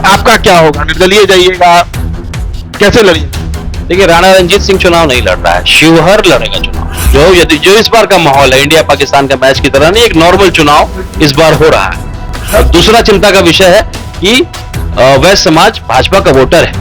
आपका क्या होगा? निर्दलीय जाइएगा, कैसे लड़िए? देखिए, राणा रंजीत सिंह चुनाव नहीं लड़ रहा है, शिवहर लड़ेगा चुनाव। जो इस बार का माहौल है इंडिया पाकिस्तान का मैच की तरह नहीं, एक नॉर्मल चुनाव इस बार हो रहा है। और दूसरा चिंता का विषय है कि वैश्य समाज भाजपा का वोटर है,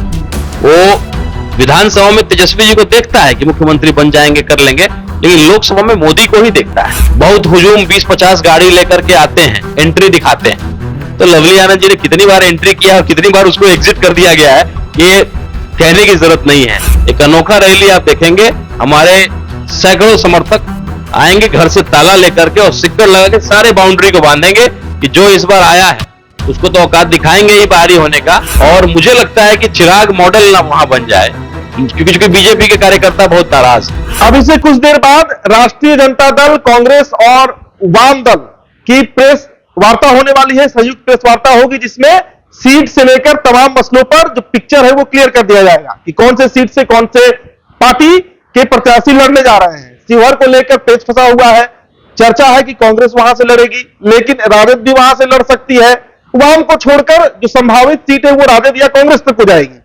वो विधानसभा में तेजस्वी जी को देखता है कि मुख्यमंत्री बन जाएंगे, कर लेंगे, लेकिन लोकसभा में मोदी को ही देखता है। बहुत हुजूम 20-50 गाड़ी लेकर के आते हैं, एंट्री दिखाते हैं। तो लवली आनंद जी ने कितनी बार एंट्री किया और कितनी बार उसको एग्जिट कर दिया गया है, ये कहने की जरूरत नहीं है। एक अनोखा रैली आप देखेंगे, हमारे सैकड़ों समर्थक आएंगे घर से ताला लेकर के और सिक्कर लगा के सारे बाउंड्री को बांधेंगे कि जो इस बार आया है उसको तो औकात दिखाएंगे ही बाहरी होने का। और मुझे लगता है कि चिराग मॉडल ना वहां बन जाए, क्योंकि बीजेपी के कार्यकर्ता बहुत नाराज है। अब इससे कुछ देर बाद राष्ट्रीय जनता दल, कांग्रेस और वाम दल की प्रेस वार्ता होने वाली है, संयुक्त प्रेस वार्ता होगी, जिसमें सीट से लेकर तमाम मसलों पर जो पिक्चर है वो क्लियर कर दिया जाएगा कि कौन से सीट से कौन से पार्टी के प्रत्याशी लड़ने जा रहे हैं। शिवहर को लेकर पेच फंसा हुआ है, चर्चा है कि कांग्रेस वहां से लड़ेगी, लेकिन राजद भी वहां से लड़ सकती है। वाम को छोड़कर जो संभावित सीट है वो राजद या कांग्रेस तक हो जाएगी।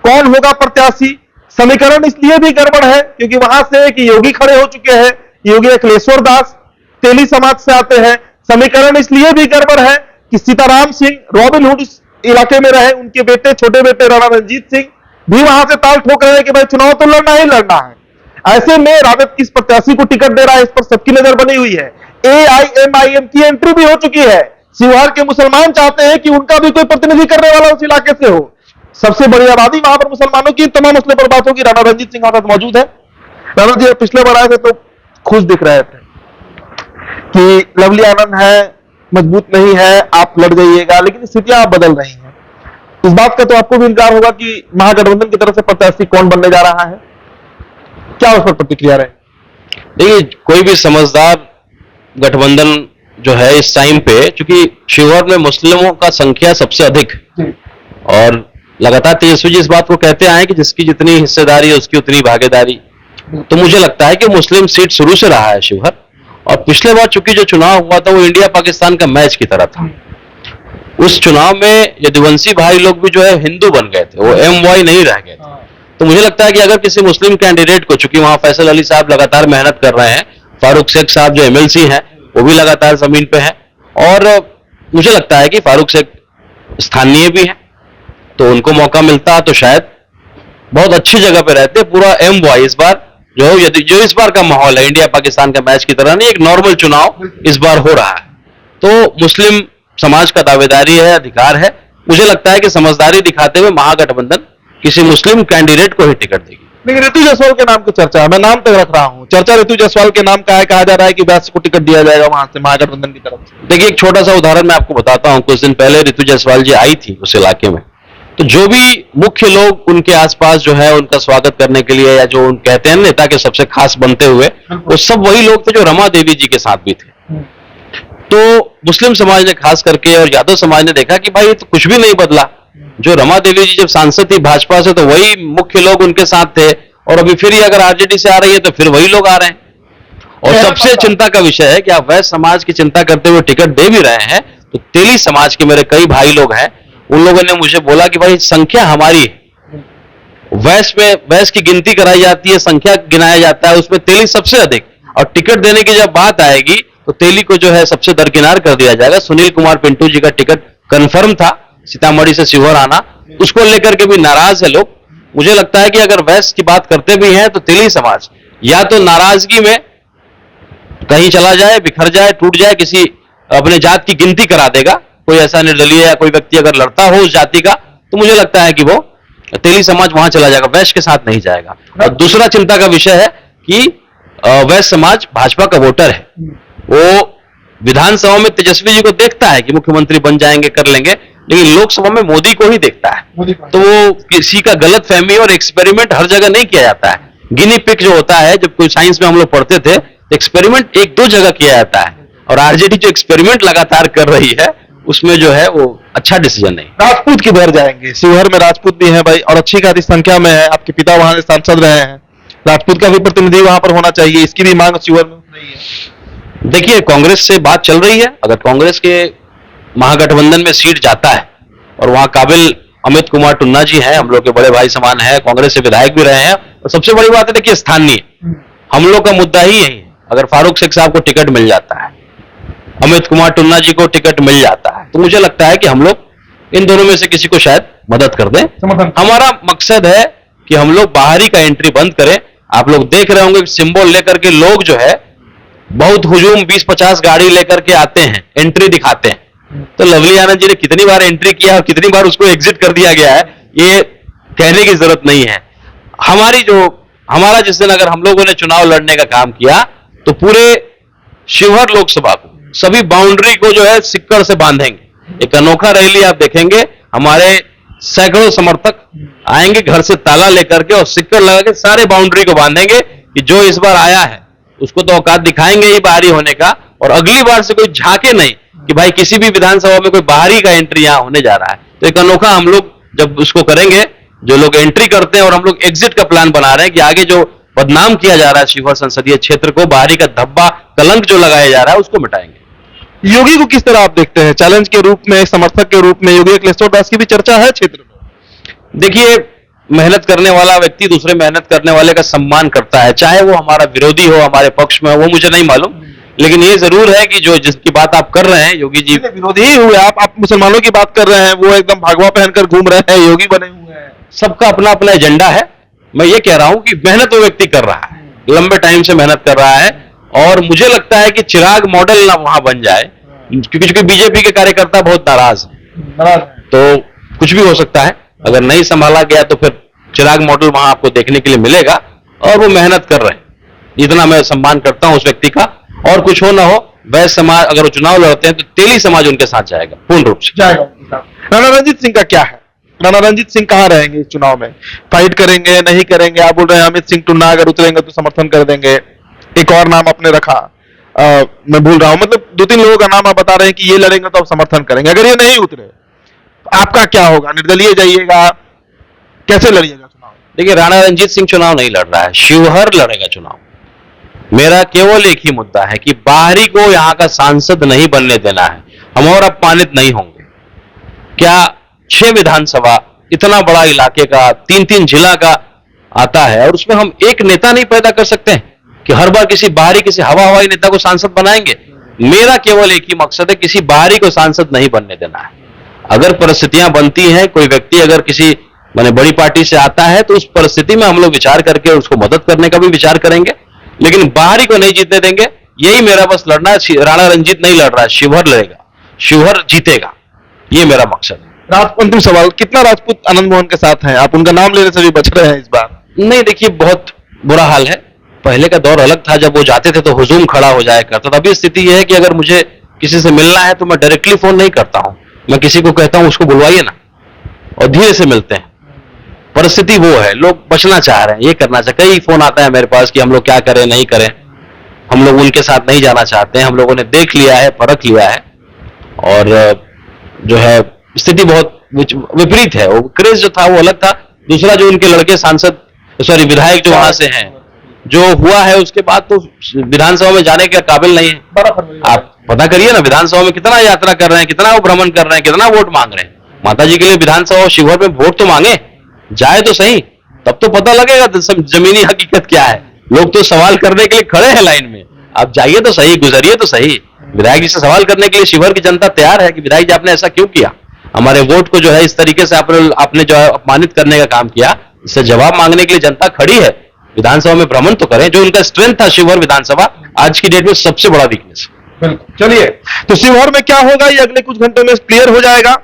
कौन होगा प्रत्याशी? समीकरण इसलिए भी गड़बड़ है क्योंकि वहां से एक योगी खड़े हो चुके हैं, योगी अखिलेश्वर दास तेली समाज से आते हैं। समीकरण इसलिए भी गड़बड़ है कि सीताराम सिंह रॉबिन हुड इलाके में रहे, उनके बेटे, छोटे बेटे राणा रंजीत सिंह भी वहां से ताल ठोक रहे हैं कि भाई चुनाव तो लड़ना ही लड़ना है। ऐसे में राजद किस प्रत्याशी को टिकट दे रहा है, इस पर सबकी नजर बनी हुई है। AIMIM की एंट्री भी हो चुकी है। शिवहर के मुसलमान चाहते हैं कि उनका भी कोई प्रतिनिधि करने वाला उस इलाके से हो। सबसे बड़ी आबादी वहां पर मुसलमानों की, तमाम मसले पर बात होगी। राणा रंजीत सिंह हमारे साथ मौजूद है। राणा जी, पिछले बार आए थे तो खुश दिख रहे थे कि लवली आनंद है, मजबूत नहीं है, आप लड़ जाइएगा, लेकिन स्थितियां आप बदल रही हैं। इस बात का तो आपको भी इंतजार होगा कि महागठबंधन की तरफ से प्रत्याशी कौन बनने जा रहा है, क्या उस पर प्रतिक्रिया रहे? देखिए, कोई भी समझदार गठबंधन जो है इस टाइम पे, चूंकि शिवहर में मुस्लिमों का संख्या सबसे अधिक और लगातार तेजस्वी जी इस बात को कहते आए कि जिसकी जितनी हिस्सेदारी है उसकी उतनी भागीदारी, तो मुझे लगता है कि मुस्लिम सीट शुरू से रहा है शिवहर। और पिछले बार चूंकि जो चुनाव हुआ था वो इंडिया पाकिस्तान का मैच की तरह था, उस चुनाव में यदुवंशी भाई लोग भी जो है हिंदू बन गए थे, वो MY नहीं रह गए थे। तो मुझे लगता है कि अगर किसी मुस्लिम कैंडिडेट को, चूंकि वहां फैसल अली साहब लगातार मेहनत कर रहे हैं, फारूक शेख साहब जो MLC हैं वो भी लगातार जमीन पे हैं, और मुझे लगता है कि फारूक शेख स्थानीय भी हैं, तो उनको मौका मिलता तो शायद बहुत अच्छी जगह पे रहते। पूरा MY इस बार जो इस बार का माहौल है इंडिया पाकिस्तान का मैच की तरह नहीं, एक नॉर्मल चुनाव इस बार हो रहा है। तो मुस्लिम समाज का दावेदारी है, अधिकार है। मुझे लगता है कि समझदारी दिखाते हुए महागठबंधन किसी मुस्लिम कैंडिडेट को ही टिकट देगी। लेकिन ऋतु जायसवाल के नाम की चर्चा है, मैं नाम तक रख रहा हूं, चर्चा ऋतु जायसवाल के नाम का है, कहा जा रहा है कि वैश्य को टिकट दिया जाएगा वहां से महागठबंधन की तरफ से। देखिए, एक छोटा सा उदाहरण मैं आपको बताता हूं। कुछ दिन पहले ऋतु जायसवाल जी आई थी उस इलाके में, तो जो भी मुख्य लोग उनके आसपास जो है उनका स्वागत करने के लिए, या जो कहते हैं नेता के सबसे खास बनते हुए, वो सब वही लोग थे जो रमा देवी जी के साथ भी थे। तो मुस्लिम समाज ने खास करके और यादव समाज ने देखा कि भाई ये तो कुछ भी नहीं बदला, जो रमा देवी जी जब सांसद थी भाजपा से तो वही मुख्य लोग उनके साथ थे, और अभी फिर अगर RJD से आ रही है तो फिर वही लोग आ रहे हैं। और सबसे चिंता का विषय है कि आप वैश्य समाज की चिंता करते हुए टिकट दे भी रहे हैं, तो तेली समाज के मेरे कई भाई लोग हैं, उन लोगों ने मुझे बोला कि भाई संख्या हमारी है, वैश्य की गिनती कराई जाती है, संख्या गिनाया जाता है, उसमें तेली सबसे अधिक, और टिकट देने की जब बात आएगी तो तेली को जो है सबसे दरकिनार कर दिया जाएगा। सुनील कुमार पिंटू जी का टिकट कंफर्म था सीतामढ़ी से शिवहर आना, उसको लेकर के भी नाराज है लोग। मुझे लगता है कि अगर वैश्य की बात करते भी हैं तो तेली समाज या तो नाराजगी में कहीं चला जाए, बिखर जाए, टूट जाए, किसी अपने जात की गिनती करा देगा, कोई ऐसा निर्दलीय या कोई व्यक्ति अगर लड़ता हो उस जाति का, तो मुझे लगता है कि वो तेली समाज वहां चला जाएगा, वैश्य के साथ नहीं जाएगा। और दूसरा चिंता का विषय है कि वैश्य समाज भाजपा का वोटर है, वो विधानसभा में तेजस्वी जी को देखता है कि मुख्यमंत्री बन जाएंगे, कर लेंगे, लेकिन लोकसभा में मोदी को ही देखता है। तो वो किसी का गलत फहमी और एक्सपेरिमेंट हर जगह नहीं किया जाता है। गिनी पिग जो होता है, जब कोई साइंस में हम लोग पढ़ते थे, एक्सपेरिमेंट 1-2 जगह किया जाता है, और RJD जो एक्सपेरिमेंट लगातार कर रही है उसमें जो है वो अच्छा डिसीजन नहीं। राजपूत किधर जाएंगे? शिवहर में राजपूत भी है भाई, और अच्छी खासी संख्या में है, आपके पिता वहां से सांसद रहे हैं, राजपूत का भी प्रतिनिधि वहां पर होना चाहिए, इसकी भी मांग शिवहर में रही है। देखिए, कांग्रेस से बात चल रही है, अगर कांग्रेस के महागठबंधन में सीट जाता है और वहां काबिल अमित कुमार टुन्ना जी हैं, हम लोग के बड़े भाई समान हैं, कांग्रेस से विधायक भी रहे हैं। और सबसे बड़ी बात है देखिए स्थानीय, हम लोग का मुद्दा ही यही है। अगर फारूक शेख साहब को टिकट मिल जाता है, अमित कुमार टुन्ना जी को टिकट मिल जाता है, तो मुझे लगता है कि हम लोग इन दोनों में से किसी को शायद मदद कर दें। हमारा मकसद है कि हम लोग बाहरी का एंट्री बंद करें। आप लोग देख रहे होंगे सिंबल लेकर के लोग जो है बहुत हुजूम 20-50 गाड़ी लेकर के आते हैं, एंट्री दिखाते हैं। तो लवली आनंद जी ने कितनी बार एंट्री किया और कितनी बार उसको एग्जिट कर दिया गया है, ये कहने की जरूरत नहीं है। हमारा जिस दिन अगर हम लोगों ने चुनाव लड़ने का काम किया तो पूरे शिवहर लोकसभा को, सभी बाउंड्री को जो है सिक्कड़ से बांधेंगे। एक अनोखा रैली आप देखेंगे, हमारे सैकड़ों समर्थक आएंगे घर से ताला लेकर के और सिक्कड़ लगा के सारे बाउंड्री को बांधेंगे कि जो इस बार आया है उसको तो औकात दिखाएंगे ही बाहरी होने का, और अगली बार से कोई झांके नहीं कि भाई किसी भी विधानसभा में कोई बाहरी का एंट्री यहां होने जा रहा है। तो एक अनोखा हम लोग जब उसको करेंगे, जो लोग एंट्री करते हैं, और हम लोग एग्जिट का प्लान बना रहे हैं कि आगे जो बदनाम किया जा रहा है शिवहर संसदीय क्षेत्र को, बाहरी का धब्बा कलंक जो लगाया जा रहा है, उसको मिटाएंगे। योगी को किस तरह आप देखते हैं? चैलेंज के रूप में, समर्थक के रूप में योगी अखिलेश्वर दास की भी चर्चा है क्षेत्र में। देखिए, मेहनत करने वाला व्यक्ति दूसरे मेहनत करने वाले का सम्मान करता है, चाहे वो हमारा विरोधी हो, हमारे पक्ष में हो, वो मुझे नहीं मालूम। लेकिन ये जरूर है कि जो जिसकी बात आप कर रहे हैं, योगी जी विरोधी ही हुए, आप मुसलमानों की बात कर रहे हैं, वो एकदम भगवा पहनकर घूम रहे हैं, योगी बने हुए हैं। सबका अपना अपना एजेंडा है। मैं ये कह रहा हूं कि मेहनत वो व्यक्ति कर रहा है, लंबे टाइम से मेहनत कर रहा है, और मुझे लगता है कि चिराग मॉडल ना वहां बन जाए, क्योंकि बीजेपी के कार्यकर्ता बहुत नाराज हैं, तो कुछ भी हो सकता है। अगर नहीं संभाला गया तो फिर चिराग मॉडल वहां आपको देखने के लिए मिलेगा, और वो मेहनत कर रहे हैं। इतना मैं सम्मान करता हूं उस व्यक्ति का। और कुछ हो ना हो, वैश्य समाज अगर वो चुनाव लड़ते हैं तो तेली समाज उनके साथ जाएगा, पूर्ण रूप से जाएगा। राणा रणजीत सिंह का क्या है? राणा रणजीत सिंह कहां रहेंगे इस चुनाव में? फाइट करेंगे, नहीं करेंगे? आप बोल रहे हैं अमित सिंह टुन्ना अगर उतरेंगे तो समर्थन कर देंगे। एक और नाम आपने रखा, मैं भूल रहा हूं, मतलब 2-3 लोगों का नाम आप बता रहे हैं कि ये लड़ेंगे तो आप समर्थन करेंगे। अगर ये नहीं उतरे, आपका क्या होगा? निर्दलीय जाइएगा, कैसे लड़िएगा चुनाव? देखिए, राणा रणजीत सिंह चुनाव नहीं लड़ रहा है, शिवहर लड़ेगा चुनाव। मेरा केवल एक ही मुद्दा है कि बाहरी को यहां का सांसद नहीं बनने देना है, हम और अपमानित नहीं होंगे। क्या 6 विधानसभा, इतना बड़ा इलाके का, 3-3 जिला का आता है, और उसमें हम एक नेता नहीं पैदा कर सकते हैं कि हर बार किसी बाहरी, किसी हवाई नेता को सांसद बनाएंगे? मेरा केवल एक ही मकसद है, किसी बाहरी को सांसद नहीं बनने देना है। अगर परिस्थितियां बनती हैं, कोई व्यक्ति अगर किसी माने बड़ी पार्टी से आता है, तो उस परिस्थिति में हम लोग विचार करके उसको मदद करने का भी विचार करेंगे, लेकिन बाहरी को नहीं जीतने देंगे। यही मेरा बस लड़ना है। राणा रंजीत नहीं लड़ रहा है, शिवहर लड़ेगा, शिवहर जीतेगा, ये मेरा मकसद है। अंतिम सवाल, कितना राजपूत आनंद मोहन के साथ हैं? आप उनका नाम लेने से भी बच रहे हैं इस बार। नहीं, देखिए, बहुत बुरा हाल है। पहले का दौर अलग था, जब वो जाते थे तो हुजूम खड़ा हो जाया करता था। अभी स्थिति यह है कि अगर मुझे किसी से मिलना है तो मैं डायरेक्टली फोन नहीं करता हूं, मैं किसी को कहता हूं उसको बुलवाइए ना, और धीरे से मिलते हैं। परिस्थिति वो है, लोग बचना चाह रहे हैं, ये करना चाह, कई फोन आता है मेरे पास कि हम लोग क्या करें, नहीं करें। हम लोग उनके साथ नहीं जाना चाहते हैं, हम लोगों ने देख लिया है, परख लिया है, और जो है स्थिति बहुत विपरीत है। वो क्रेज जो था वो अलग था। दूसरा, जो उनके लड़के सांसद, सॉरी विधायक जो वहां से हैं, जो हुआ है उसके बाद तो विधानसभा में जाने के काबिल नहीं है। आप पता करिए ना, विधानसभा में कितना यात्रा कर रहे हैं, कितना वो भ्रमण कर रहे हैं, कितना वोट मांग रहे हैं। माता जी के लिए विधानसभा और शिवहर में वोट तो मांगे, जाए तो सही, तब तो पता लगेगा जमीनी हकीकत क्या है। लोग तो सवाल करने के लिए खड़े हैं लाइन में, आप जाइए तो सही, गुजरिए तो सही। विधायक जी से सवाल करने के लिए शिवहर की जनता तैयार है कि विधायक जी आपने ऐसा क्यों किया, हमारे वोट को जो है इस तरीके से आपने जो है अपमानित करने का काम किया। इससे जवाब मांगने के लिए जनता खड़ी है। विधानसभा में भ्रमण तो करें, जो उनका स्ट्रेंथ था शिवहर विधानसभा, आज की डेट में सबसे बड़ा वीकनेस। चलिए, तो शिवहर में क्या होगा ये अगले कुछ घंटों में क्लियर हो जाएगा।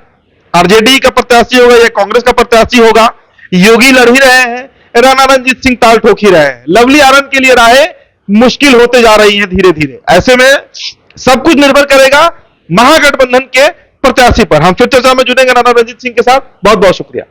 आरजेडी का प्रत्याशी होगा या कांग्रेस का प्रत्याशी होगा? योगी लड़ ही रहे हैं, राणा रणजीत सिंह ताल ठोक ही रहे हैं। लवली आनंद के लिए राहें मुश्किल होते जा रही हैं धीरे धीरे। ऐसे में सब कुछ निर्भर करेगा महागठबंधन के प्रत्याशी पर। हम फिर चर्चा में जुड़ेंगे राणा रणजीत सिंह के साथ। बहुत बहुत शुक्रिया।